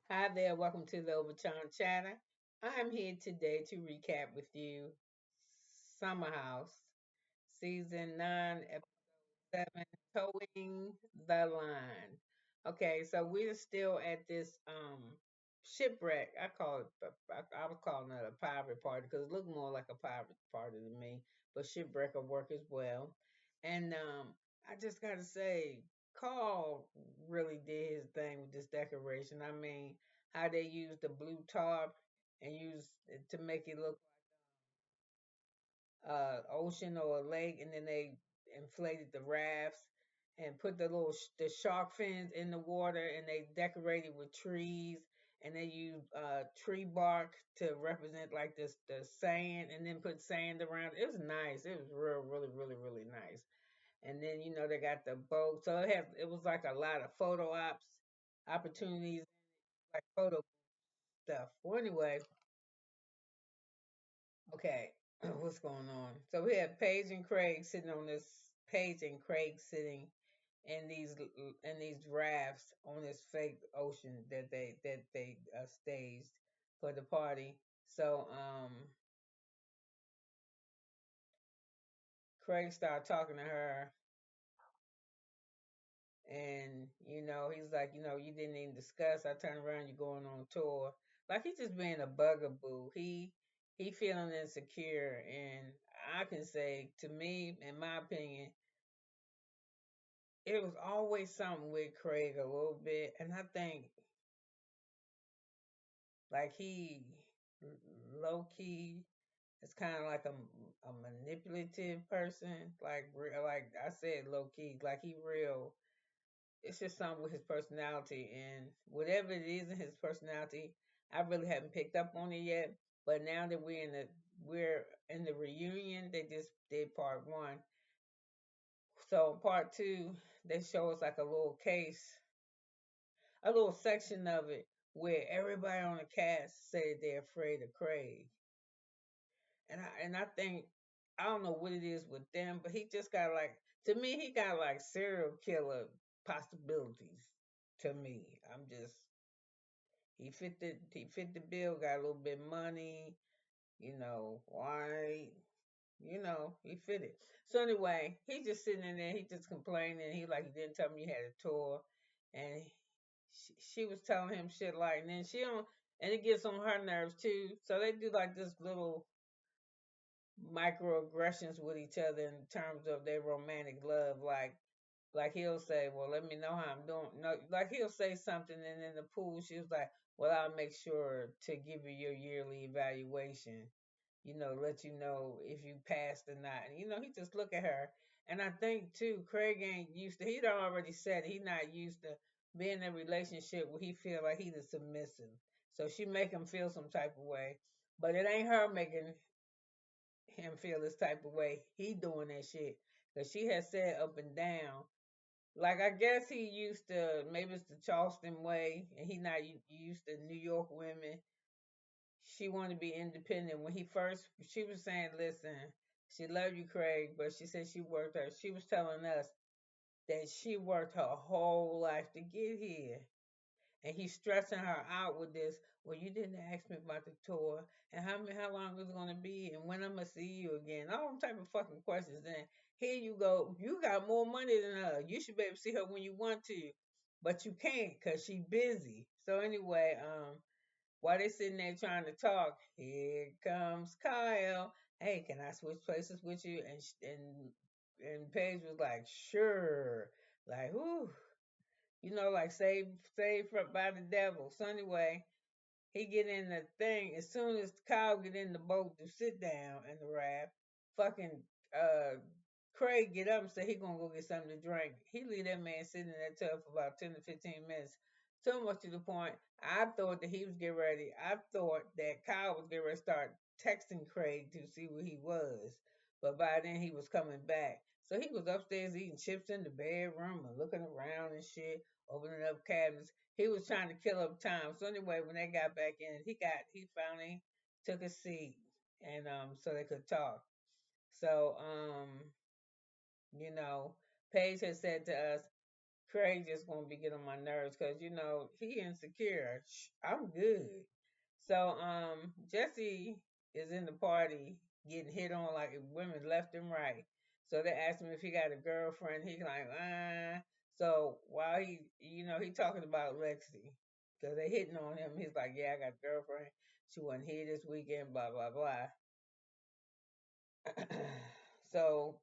Hi there, welcome to the Obachanchatter. I'm here today to recap with you Summer House, Season 9, Episode 7, Towing the Line. Okay, so we're still at this shipwreck. I was calling it a pirate party because it looked more like a pirate party to me, but shipwreck will work as well. And I just gotta say, Karl really did his thing with this decoration. I mean, how they used the blue tarp and used it to make it look ocean or a lake, and then they inflated the rafts and put the shark fins in the water, and they decorated with trees, and they used tree bark to represent like this the sand, and then put sand around. It was nice. It was really nice. And then they got the boat, so it was like a lot of photo ops opportunities, like photo stuff. Well, anyway, okay, what's going on? So we have Paige and Craige sitting on this. Paige and Craige sitting in these rafts on this fake ocean that they staged for the party. So Craig started talking to her, and he's like, you didn't even discuss. I turn around, you're going on tour. Like he's just being a bugaboo. He feeling insecure, and I can say to me, in my opinion, it was always something with Craig a little bit, and I think like he low key is kind of like a manipulative person, like I said, low key, like he real. It's just something with his personality, and whatever it is in his personality, I really haven't picked up on it yet. But now that we're in the reunion, they just did part 1. So part 2, they show us like a little case, a little section of it where everybody on the cast said they're afraid of Craig. And I think I don't know what it is with them, but he just got like, to me he got like serial killer possibilities. To me, I'm just, he fit the bill, got a little bit of money, white, he fit it. So anyway, he just sitting in there, he just complaining. He like, he didn't tell me he had a tour, and she was telling him shit like, and then she don't, and it gets on her nerves too. So they do like this little microaggressions with each other in terms of their romantic love. Like he'll say, "Well, let me know how I'm doing." No, like he'll say something, and in the pool, she was like, "Well, I'll make sure to give you your yearly evaluation. Let you know if you passed or not." And he just look at her, and I think too, Craig ain't used to. He done already said he not used to being in a relationship where he feel like he's the submissive. So she make him feel some type of way, but it ain't her making him feel this type of way. He doing that shit because she has said up and down. Like I guess he used to, maybe it's the Charleston way, and he not used to New York women. She wanted to be independent. When he first, she was saying, "Listen, she loved you, Craig," but she said she worked her. She was telling us that she worked her whole life to get here. And he's stressing her out with this. Well, you didn't ask me about the tour and how long it's gonna be and when I'm gonna see you again. All them type of fucking questions. And here you go, you got more money than her. You should be able to see her when you want to, but you can't because she busy. So anyway, while they sitting there trying to talk, here comes Kyle. Hey, can I switch places with you? And Paige was like, sure. Like, whoo, like saved by the devil. So anyway, he get in the thing. As soon as Kyle get in the boat to sit down in the raft, fucking uh Craig get up and say he gonna go get something to drink. He leave that man sitting in that tub for about 10 to 15 minutes. So much to the point, I thought that he was getting ready. I thought that Kyle was getting ready to start texting Craig to see where he was. But by then he was coming back. So he was upstairs eating chips in the bedroom and looking around and shit, opening up cabinets. He was trying to kill up time. So anyway, when they got back in, he finally took a seat, and so they could talk. So you know, Paige had said to us, Craig just gonna be getting on my nerves because he insecure. I'm good. So Jesse is in the party getting hit on like women left and right. So they asked him if he got a girlfriend. He like So while he talking about Lexi because they hitting on him. He's like, yeah, I got a girlfriend. She wasn't here this weekend. Blah blah blah. So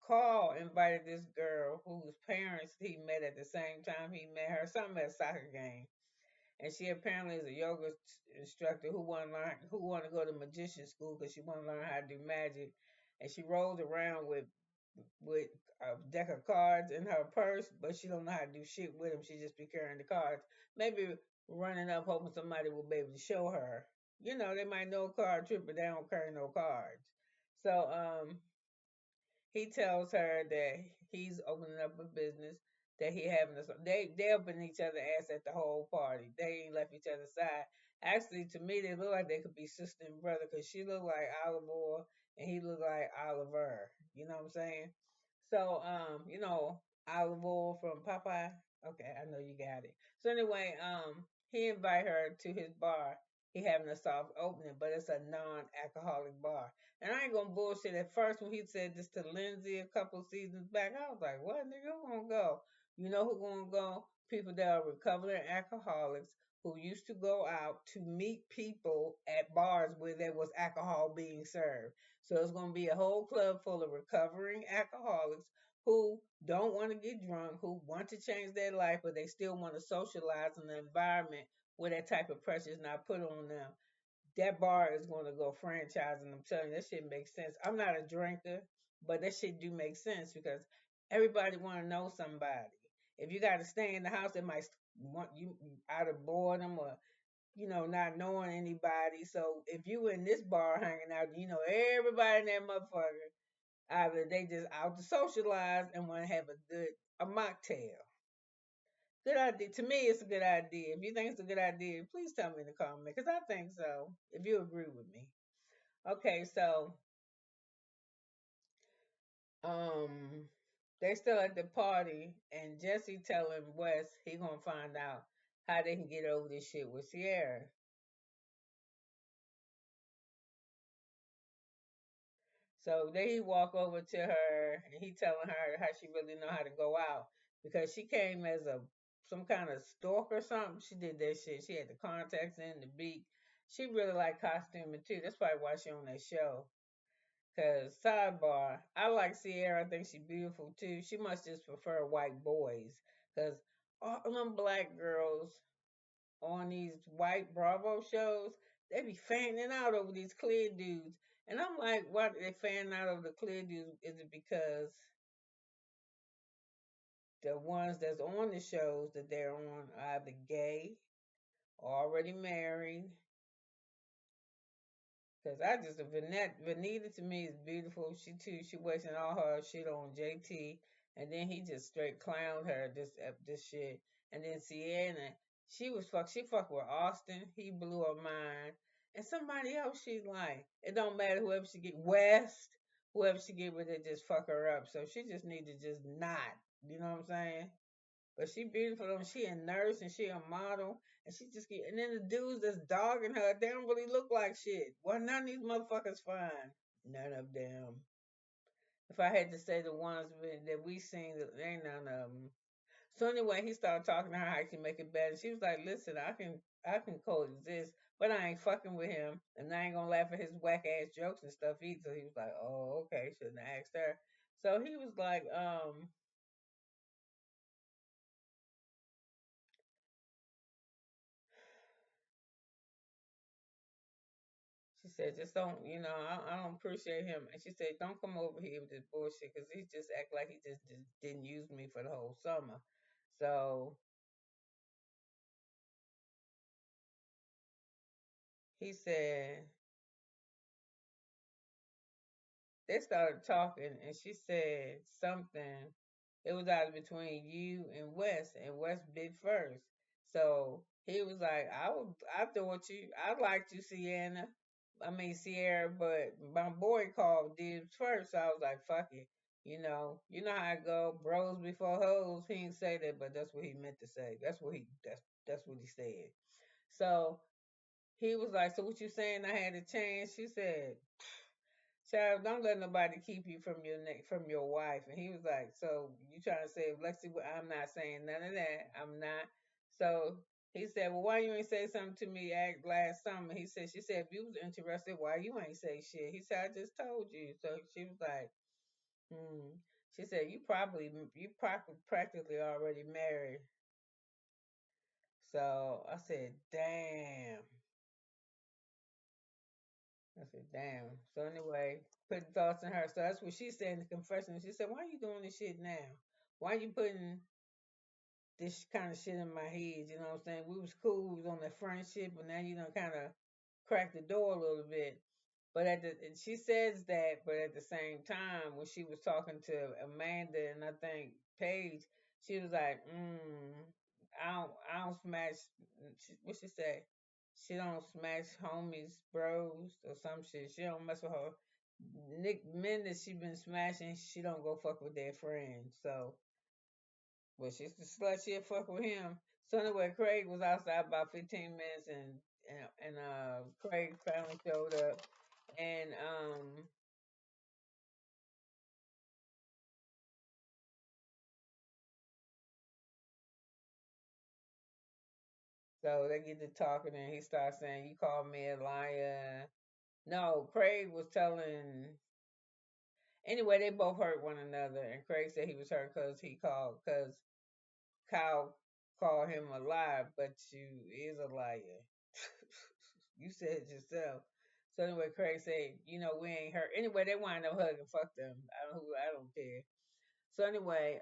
Karl invited this girl whose parents he met at the same time he met her, something at a soccer game. And she apparently is a yoga instructor who want to go to magician school because she want to learn how to do magic. And she rolls around with a deck of cards in her purse, but she don't know how to do shit with them. She just be carrying the cards, maybe running up hoping somebody will be able to show her. They might know a card trick, but they don't carry no cards. So he tells her that he's opening up a business, that he having a they up in each other ass at the whole party. They ain't left each other's side. Actually, to me, they look like they could be sister and brother because she look like Olive Oil and he look like Oliver. You know what I'm saying? So, Olive Oil from Popeye. Okay, I know you got it. So anyway, he invite her to his bar. He having a soft opening, but it's a non-alcoholic bar. And I ain't gonna bullshit. At first, when he said this to Lindsay a couple seasons back, I was like, "What nigga? Who gonna go? You know who gonna go? People that are recovering alcoholics who used to go out to meet people at bars where there was alcohol being served. So it's gonna be a whole club full of recovering alcoholics who don't want to get drunk, who want to change their life, but they still want to socialize in an environment where that type of pressure is not put on them. That bar is going to go franchising. I'm telling you, that shit makes sense. I'm not a drinker, but that shit do make sense because everybody want to know somebody. If you got to stay in the house, they might want you out of boredom or not knowing anybody. So if you in this bar hanging out, everybody in that motherfucker, either they just out to socialize and want to have a mocktail. Good idea. To me, it's a good idea. If you think it's a good idea, please tell me in the comment because I think so. If you agree with me. Okay, so um, they still at the party, and Jesse telling Wes he gonna find out how they can get over this shit with Sierra. So then he walk over to her, and he telling her how she really know how to go out because she came as some kind of stalk or something. She did that shit. She had the contacts in the beak. She really like costuming too. That's probably why she on that show. Cause sidebar, I like Sierra. I think she's beautiful too. She must just prefer white boys. Cause all them black girls on these white Bravo shows, they be fanning out over these clear dudes. And I'm like, why they fanning out over the clear dudes? Is it because the ones that's on the shows that they're on are either gay, already married, cause I just Vanita to me is beautiful. She too. She wasting all her shit on JT, and then he just straight clowned her this shit. And then Sienna, she was fuck. She fucked with Austin. He blew her mind. And somebody else she like. It don't matter whoever she get West, whoever she get with it, just fuck her up. So she just need to just not. You know what I'm saying? But she beautiful and she a nurse and she a model and she just get and then the dudes that's dogging her, they don't really look like shit. Well, none of these motherfuckers fine. None of them. If I had to say the ones that we seen, there ain't none of them. So anyway, he started talking to her how he can make it better. She was like, "Listen, I can coexist, but I ain't fucking with him, and I ain't gonna laugh at his whack ass jokes and stuff either." So he was like, "Oh, okay." Shouldn't have asked her. So he was like, She said, just don't, I don't appreciate him. And she said, don't come over here with this bullshit because he just act like he just didn't use me for the whole summer. So he said, they started talking and she said something. It was either between you and Wes bit first. So he was like, I thought I liked you, Sienna. I mean, Sierra, but my boy called dibs first. So I was like, fuck it. You know how I go, bros before hoes. He didn't say that, but that's what he meant to say. That's what he said. So he was like, "So what you saying? I had to change?" She said, "Child, don't let nobody keep you from your neck from your wife." And he was like, "So you trying to say, Lexi? I'm not saying none of that. I'm not." So he said, "Well, why you ain't say something to me last summer?" He said, "She said if you was interested, why you ain't say shit?" He said, "I just told you." So she was like, "Hmm." She said, you probably practically already married." So I said, "Damn." I said, "Damn." So anyway, putting thoughts in her. So that's what she said in the confession. She said, "Why are you doing this shit now? Why are you putting this kind of shit in my head?" You know what I'm saying? We was cool, we was on that friendship, but now you done kind of cracked the door a little bit. But and she says that, but at the same time, when she was talking to Amanda and I think Paige, she was like, I don't smash." What she say? She don't smash homies, bros, or some shit. She don't mess with her men that she been smashing. She don't go fuck with their friends. So, but she's the slut. She'll fuck with him. So anyway, Craige was outside about 15 minutes, and Craige finally showed up, and so they get to talking, and he starts saying, "You called me a liar." No, Craig was telling. Anyway, they both hurt one another, and Craig said he was hurt because Kyle called him a liar, but you is a liar. You said it yourself. So anyway, Craig said, we ain't hurt. Anyway, they wind up hugging. Fuck them. I don't care. So anyway,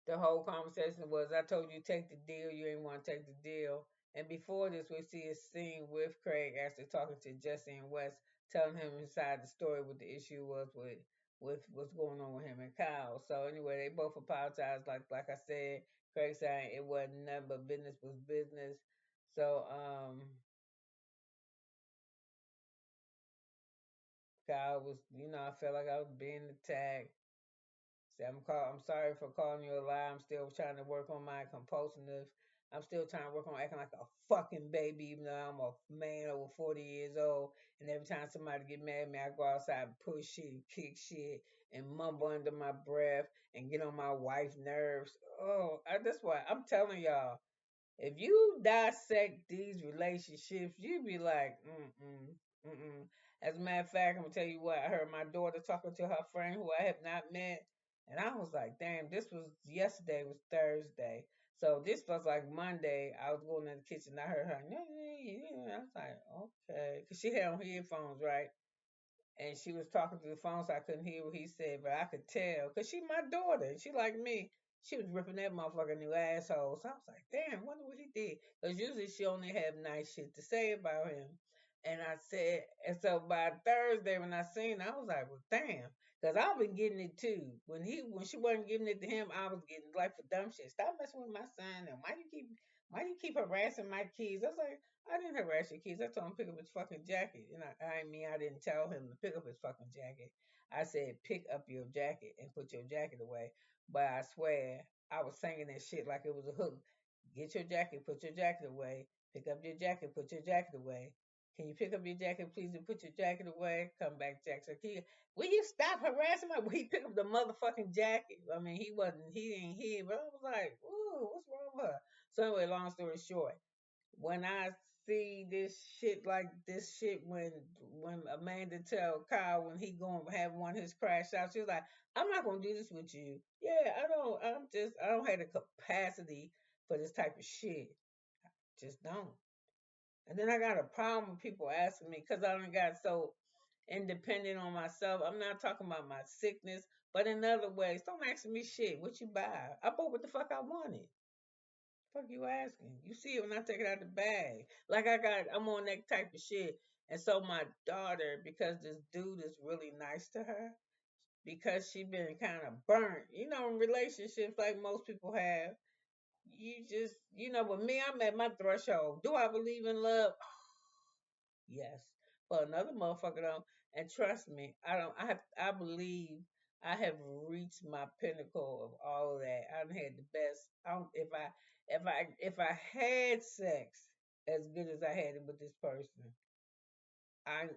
the whole conversation was, I told you take the deal, you ain't want to take the deal. And before this, we see a scene with Craig actually talking to Jesse and Wes, telling him inside the story what the issue was with what's going on with him and Kyle. So anyway, they both apologized. Like I said, Craig saying it wasn't nothing but business was business. So Kyle was, I felt like I was being attacked. Say, I'm sorry for calling you a lie. I'm still trying to work on my compulsiveness. I'm still trying to work on acting like a fucking baby, even though I'm a man over 40 years old. And every time somebody get mad at me, I go outside and push shit and kick shit and mumble under my breath and get on my wife's nerves. That's why I'm telling y'all. If you dissect these relationships, you be like, mm. As a matter of fact, I'm gonna tell you what, I heard my daughter talking to her friend who I have not met, and I was like, damn, this was yesterday was Thursday. So this was like Monday. I was going in the kitchen, I heard her, I was like, okay. Cause she had on headphones, right? And she was talking through the phone, so I couldn't hear what he said, but I could tell because she my daughter, and she like me. She was ripping that motherfucker new asshole. So I was like, damn, wonder what he did. Because usually she only have nice shit to say about him. And I said, and so by Thursday when I seen her, I was like, well, damn, because I've been getting it too. When she wasn't giving it to him, I was getting like for dumb shit. Stop messing with my son, and why you keep harassing my kids? I was like, I didn't harass your kids. I told him to pick up his fucking jacket. And I didn't tell him to pick up his fucking jacket. I said, pick up your jacket and put your jacket away. But I swear, I was singing that shit like it was a hook. Get your jacket, put your jacket away. Pick up your jacket, put your jacket away. Can you pick up your jacket, please, and put your jacket away? Come back, Jackson. Will you stop harassing my? Will he pick up the motherfucking jacket? I mean, he didn't hear, but I was like, ooh, what's wrong with her? So anyway, long story short, when I see this shit when Amanda tell Kyle when he gonna have one of his crash outs, she's like, I'm not gonna do this with you. Yeah, I don't have the capacity for this type of shit. Just don't. And then I got a problem with people asking me because I done got so independent on myself. I'm not talking about my sickness, but in other ways, don't ask me shit. What you buy? I bought what the fuck I wanted. Fuck you asking? You see it when I take it out the bag. Like I'm on that type of shit. And so my daughter, because this dude is really nice to her, because she been kind of burnt, in relationships like most people have, you just, with me, I'm at my threshold. Do I believe in love? Yes. But another motherfucker don't. And trust me, I don't. I believe I have reached my pinnacle of all of that. I've had the best. I don't, if I had sex as good as I had it with this person,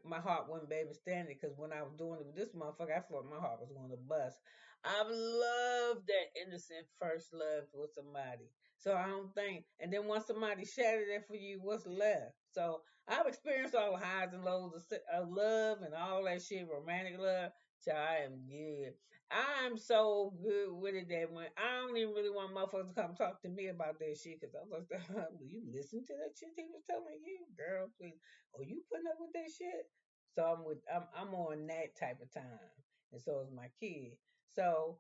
my heart wouldn't be able to stand it because when I was doing it with this motherfucker, I thought my heart was going to bust. I've loved that innocent first love with somebody. So I don't think, and then once somebody shattered that for you, what's left? So I've experienced all the highs and lows of love and all that shit, romantic love. So I am good. I'm so good with it that when I don't even really want motherfuckers to come talk to me about that shit because I'm like, you listen to that shit he was telling you, girl, please. Oh, you putting up with that shit? So I'm on that type of time, and so is my kid. So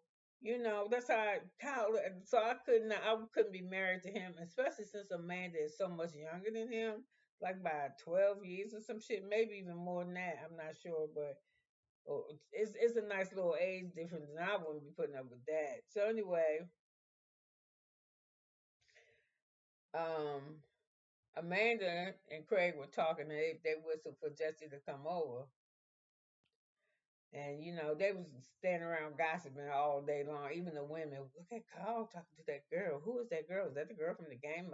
that's how Kyle. So I couldn't be married to him, especially since Amanda is so much younger than him, like by 12 years or some shit, maybe even more than that. I'm not sure, but it's a nice little age difference, and I wouldn't be putting up with that. So anyway, um, Amanda and Craig were talking, and they whistled for Jesse to come over. And they was standing around gossiping all day long. Even the women, look at Karl talking to that girl. Who is that girl? Is that the girl from the game?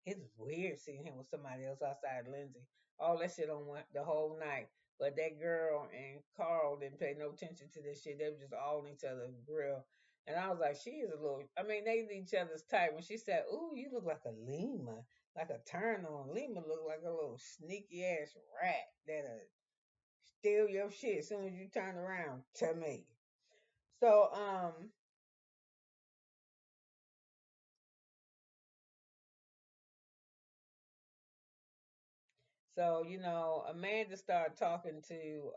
It's weird seeing him with somebody else outside Lindsay. All that shit on the whole night. But that girl and Karl didn't pay no attention to this shit. They were just all in each other's grill. And I was like, she is a little. I mean, they each other's type. When she said, "Ooh, you look like a Lima, like a turn on." Lima look like a little sneaky ass rat that steal your shit as soon as you turn around to me. So Amanda started talking to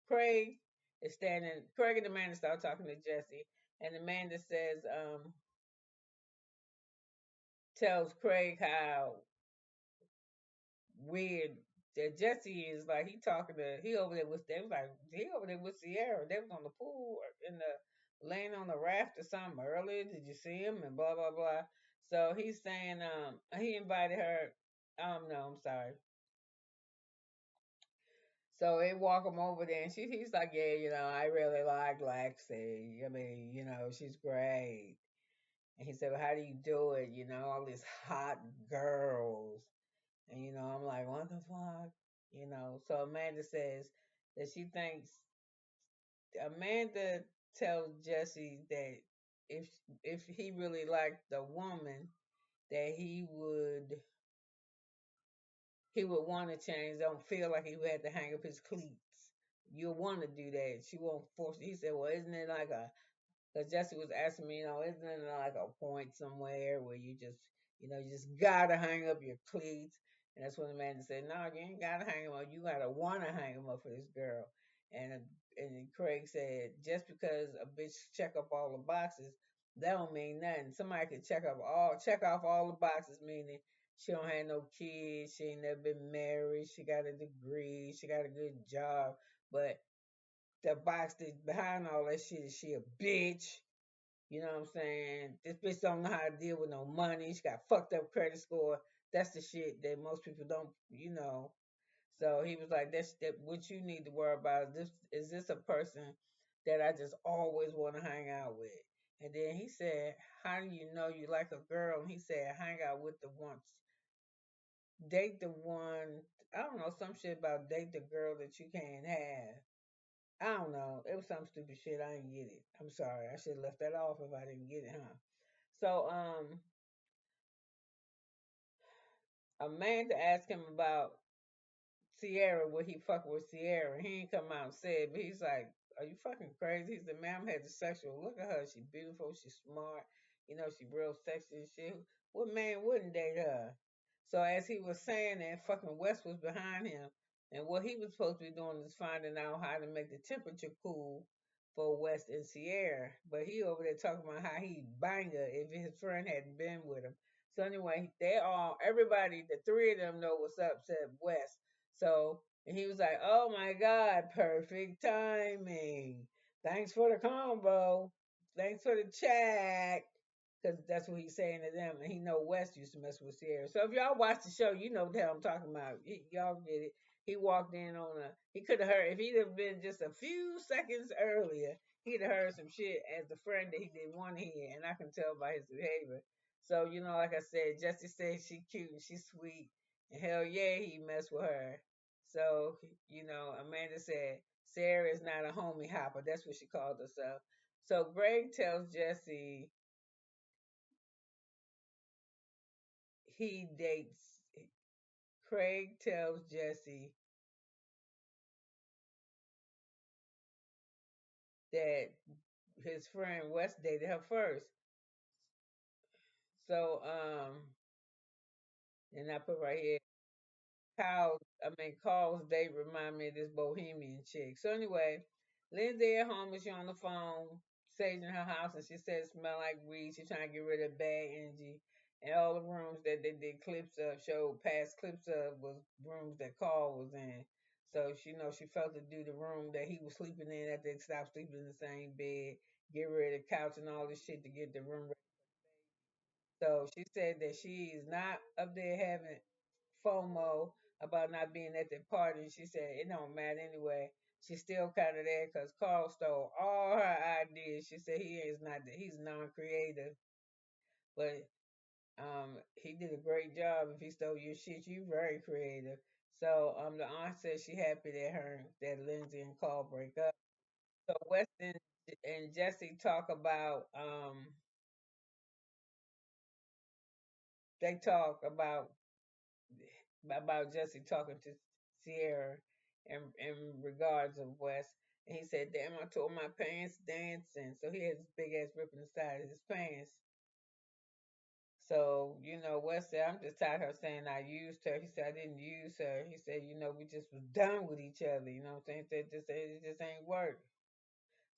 Craig is standing Craig and Amanda start talking to Jesse, and Amanda says tells Craig how weird that Jesse is, like he over there with them, like he over there with Sierra. They was on the pool in the laying on the raft or something earlier. Did you see him? And blah blah blah. So he's saying he invited her. No, I'm sorry. So they walk him over there, and he's like, yeah, I really like Lexi. I mean, she's great. And he said, well, how do you do it? All these hot girls. And I'm like, what the fuck? So Amanda says that she thinks Amanda tells Jesse that if if he really liked the woman, that he would want to change. Don't feel like he would have to hang up his cleats. You'll want to do that. She won't force it. He said, well, isn't it like a because Jesse was asking me, isn't there like a point somewhere where you just gotta hang up your cleats? And that's when the man said, no, you ain't gotta hang them up. You gotta wanna hang them up for this girl. And and Craig said, just because a bitch check up all the boxes, that don't mean nothing. Somebody can check off all the boxes, meaning she don't have no kids, she ain't never been married, she got a degree, she got a good job, but the box that behind all that shit is she a bitch. You know what I'm saying? This bitch don't know how to deal with no money. She got fucked up credit score. That's the shit that most people don't. So he was like, that's that what you need to worry about is this a person that I just always want to hang out with? And then he said, how do you know you like a girl? And he said, hang out with the once. Date the one I don't know, some shit about date the girl that you can't have. I don't know. It was some stupid shit. I didn't get it. I'm sorry. I should have left that off if I didn't get it, huh? So, Amanda asked him about Sierra, would he fuck with Sierra? He ain't come out and said, but he's like, are you fucking crazy? He said, ma'am had the sexual look at her. She beautiful. She's smart. She real sexy and shit. What man wouldn't date her? So as he was saying that, fucking West was behind him. And what he was supposed to be doing is finding out how to make the temperature cool for West and Sierra. But he over there talking about how he'd bang her if his friend hadn't been with him. So anyway, everybody, the three of them know what's up, except West. So, and he was like, oh my God, perfect timing. Thanks for the combo. Thanks for the chat. Because that's what he's saying to them. And he know West used to mess with Sierra. So if y'all watch the show, you know what the hell I'm talking about. Y'all get it. He walked in on a. He could have heard if he'd have been just a few seconds earlier. He'd have heard some shit as the friend that he didn't want to hear, and I can tell by his behavior. So like I said, Jesse said she cute and she's sweet, and hell yeah, he messed with her. So Amanda said Sarah is not a homie hopper. That's what she called herself. So Greg tells Jesse he dates. Craig tells Jesse that his friend West dated her first. So and I put right here, Carl's date remind me of this bohemian chick. So anyway, Lindsay at home and she on the phone, saging her house, and she said it smell like weed. She trying to get rid of bad energy. And all the rooms that they did clips of, showed past clips of, was rooms that Carl was in. So she felt to do the room that he was sleeping in after they stopped sleeping in the same bed, get rid of the couch and all this shit to get the room ready. So she said that she is not up there having FOMO about not being at the party. She said it don't matter anyway. She's still kind of there because Carl stole all her ideas. She said he's non-creative, but he did a great job. If he stole your shit, you very creative. So the aunt said she happy that Lindsay and Carl break up. So Weston and Jesse talk about Jesse talking to Sierra in regards of West. And he said, "Damn, I told my pants dancing." So he has this big ass rip in the side of his pants. So, West said, "I'm just tired of her saying I used her." He said, "I didn't use her." He said, "We just was done with each other." You know what I'm saying? It just ain't work.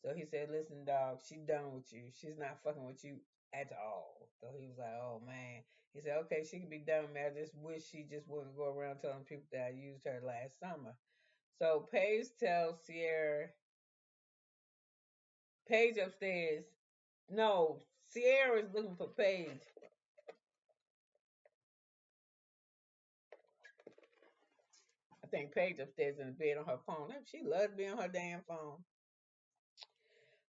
So he said, "Listen, dog, she done with you. She's not fucking with you at all." So he was like, "Oh man." He said, "Okay, she can be done with me. I just wish she just wouldn't go around telling people that I used her last summer." So Paige upstairs. No, Sierra's looking for Paige. I think Paige upstairs in the bed on her phone. She loves to be on her damn phone.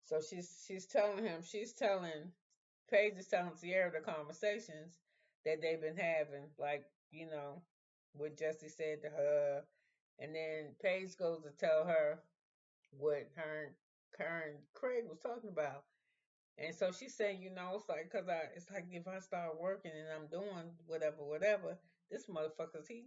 So she's telling Paige is telling Sierra the conversations that they've been having, like, what Jesse said to her. And then Paige goes to tell her what her and Craig was talking about. And so she's saying, it's like if I start working and I'm doing whatever, this motherfucker's he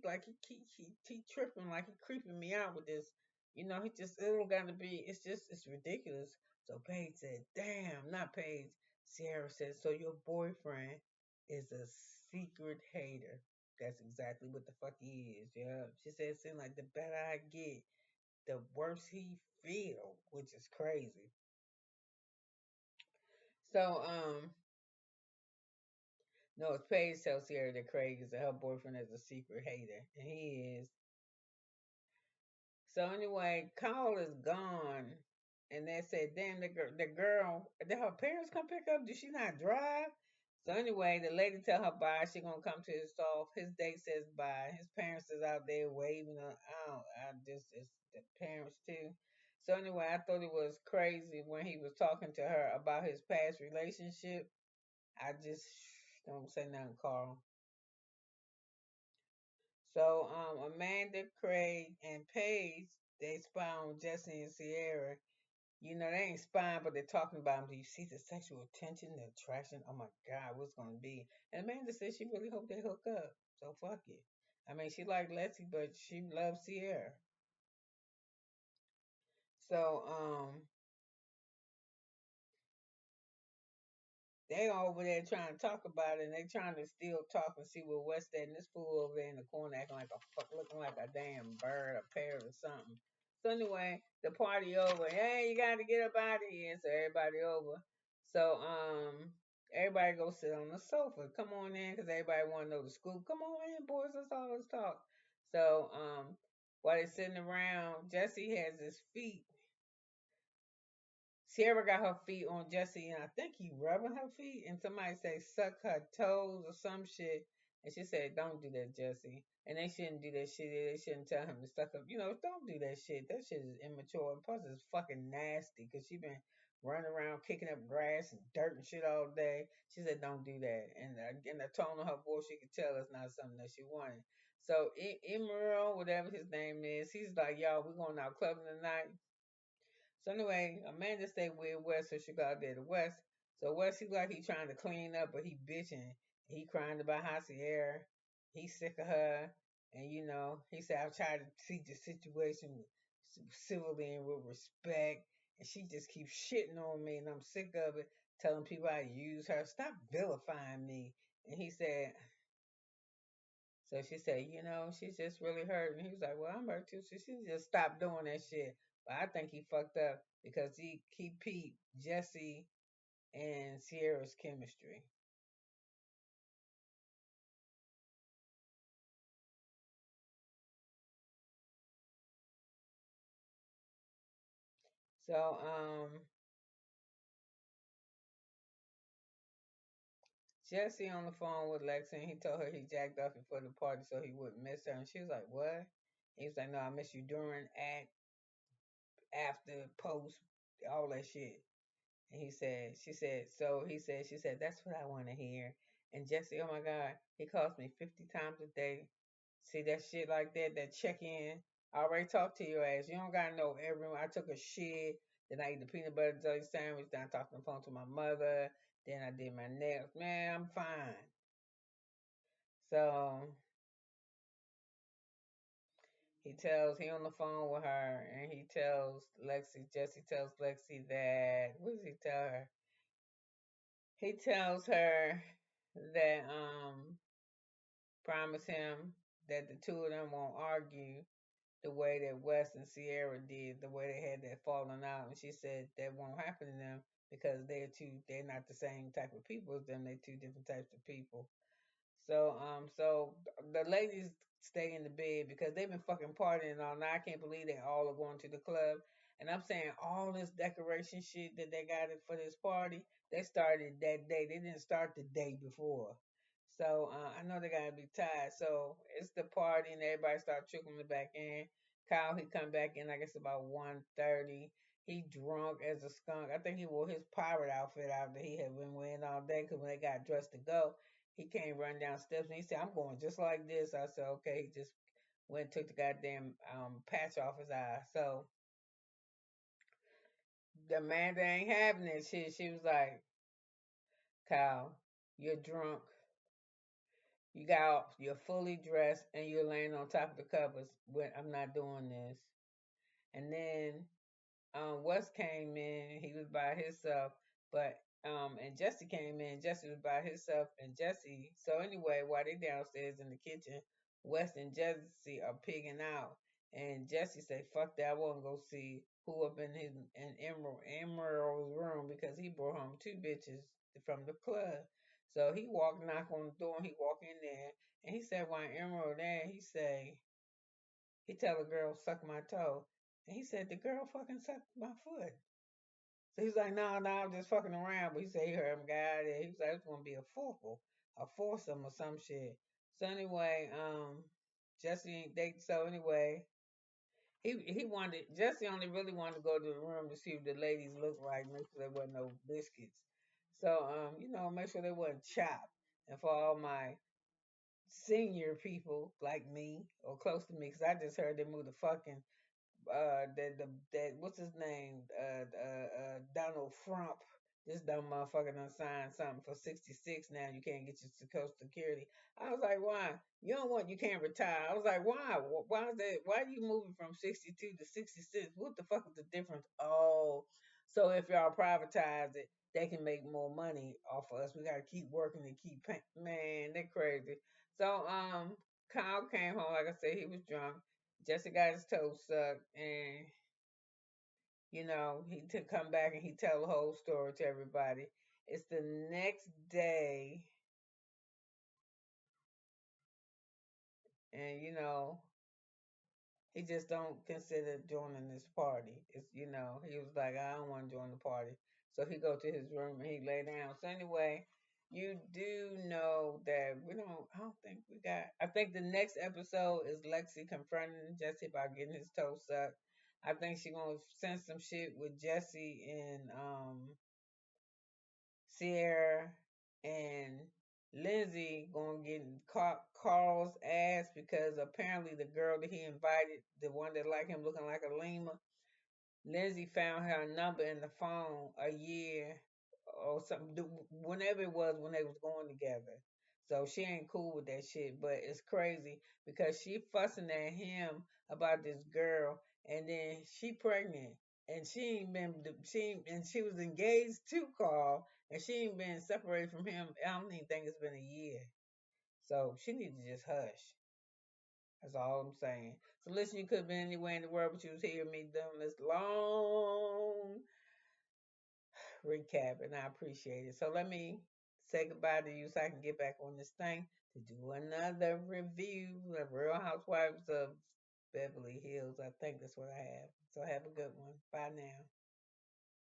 tripping, like he creeping me out with this. He just, it don't gotta be, it's ridiculous. So Paige said, "Damn, not Paige." Sierra said, "So your boyfriend is a secret hater." That's exactly what the fuck he is, yeah. She said, "It seems like the better I get, the worse he feel," which is crazy. So, no, it's Paige tells Sierra that Craig is her boyfriend is a secret hater, and he is. So anyway, Karl is gone, and they said, "Damn, the girl, did her parents come pick up? Did she not drive?" So anyway, the lady tell her bye. She gonna come to his off. His date says bye. His parents is out there waving. I just it's the parents too. So anyway, I thought it was crazy when he was talking to her about his past relationship. I just don't say nothing, Karl. So Amanda, Craig, and Paige, they spy on Jesse and Sierra. They ain't spying, but they're talking about them. Do you see the sexual tension, the attraction? Oh my God, what's gonna be? And Amanda said she really hope they hook up. So fuck it. I mean, she like Leslie, but she loves Sierra. So they over there trying to talk about it, and they trying to still talk and see what West at, and this fool over there in the corner acting like a fuck, looking like a damn bird, a parrot or something. So anyway, the party over. Hey, you got to get up out of here. So everybody over. So everybody go sit on the sofa. Come on in, cause everybody want to know the scoop. Come on in, boys. Let's talk. So while they're sitting around, Jesse has his feet. Sierra got her feet on Jesse, and I think he rubbing her feet, and somebody say suck her toes or some shit. And she said, "Don't do that, Jesse." And they shouldn't do that shit. They shouldn't tell him to suck up. Don't do that shit. That shit is immature. And plus, it's fucking nasty because she been running around kicking up grass and dirt and shit all day. She said, "Don't do that." And the tone of her voice, she could tell it's not something that she wanted. So Imerul, whatever his name is, he's like, "Y'all, we going out clubbing tonight." So anyway, Amanda stayed with West, so she got out there to West. So West, he like he trying to clean up, but he bitching. He crying about Jessy Sierra. He's sick of her, and he said, "I've tried to treat the situation civilly and with respect, and she just keeps shitting on me, and I'm sick of it. Telling people I use her. Stop vilifying me." And he said, so she said, she's just really hurt. And he was like, "Well, I'm hurt too." So she just stopped doing that shit. But I think he fucked up because he peeped Jessy and Sierra's chemistry. So Jesse on the phone with Lexi, and he told her he jacked off before the party so he wouldn't miss her. And she was like, "What?" He was like, "No, I miss you during, at, after, post, all that shit." And she said, "That's what I want to hear." And Jesse, oh my God, he calls me 50 times a day. See that shit like that, that check in. I already talked to your ass. You don't gotta know everyone. I took a shit, then I ate the peanut butter jelly sandwich, then I talked on the phone to my mother, then I did my nails. Man, I'm fine. So he on the phone with her, and he tells Lexi, Jesse tells Lexi that, what does he tell her? He tells her that promise him that the two of them won't argue the way that Wes and Sierra did, the way they had that falling out. And she said that won't happen to them because they're not the same type of people as them. They're two different types of people. So the ladies stay in the bed because they've been fucking partying all night. I can't believe they all are going to the club. And I'm saying all this decoration shit that they got it for this party, they started that day. They didn't start the day before. So I know they gotta be tired. So it's the party and everybody start trickling back in. Kyle, he come back in, I guess about 1:30. He drunk as a skunk. I think he wore his pirate outfit out that he had been wearing all day because when they got dressed to go, he came running down steps and he said, "I'm going just like this." I said, "Okay." He just went and took the goddamn patch off his eye. So the Amanda ain't having it. She was like, "Kyle, you're drunk. You're fully dressed and you're laying on top of the covers. When I'm not doing this." And then Wes came in, he was by himself, but and Jesse came in, Jesse was by himself, and Jesse. So anyway, while they downstairs in the kitchen, Wes and Jesse are pigging out, and Jesse say, "Fuck that, I won't go see who up in Emerald's room because he brought home two bitches from the club." So he walked, knock on the door, and he walk in there, and he said, "Why Emerald there?" He tell the girl suck my toe. And he said the girl fucking sucked my foot. So he's like, "No, no, I'm just fucking around." But he said he heard him guy there. He was like, "It's gonna be a foursome or some shit." So anyway, Jesse they so anyway, he wanted Jesse only really wanted to go to the room to see what the ladies looked like, make sure there wasn't no biscuits. So make sure they wasn't chopped. And for all my senior people like me or close to me, because I just heard they moved to fucking that what's his name? Donald Trump. This dumb motherfucker done signed something for 66 now. You can't get your Social Security. I was like, why? You can't retire. I was like, why? Why is that? Why are you moving from 62 to 66? What the fuck is the difference? Oh, so if y'all privatize it, they can make more money off of us. We gotta keep working and keep paying. Man, they're crazy. So Kyle came home. Like I said, he was drunk. Jesse got his toe sucked, and he to come back and he tell the whole story to everybody. It's the next day, and he just don't consider joining this party. He was like, "I don't want to join the party," so he go to his room and he lay down. So anyway, you do know that we don't. I don't think we got. I think the next episode is Lexi confronting Jesse about getting his toe sucked. I think she gonna send some shit with Jesse and Sierra and Lindsay gonna get Karl's ass because apparently the girl that he invited, the one that like him looking like a lemur, Lindsay found her number in the phone a year or something, whenever it was when they was going together. So she ain't cool with that shit, but it's crazy because she fussing at him about this girl, and then she pregnant, and she was engaged to Karl, and she ain't been separated from him. I don't even think it's been a year. So she needs to just hush. That's all I'm saying. So listen, you could have been anywhere in the world, but you was hearing me doing this long recap, and I appreciate it. So let me say goodbye to you so I can get back on this thing to do another review of Real Housewives of Beverly Hills. I think that's what I have. So have a good one. Bye now.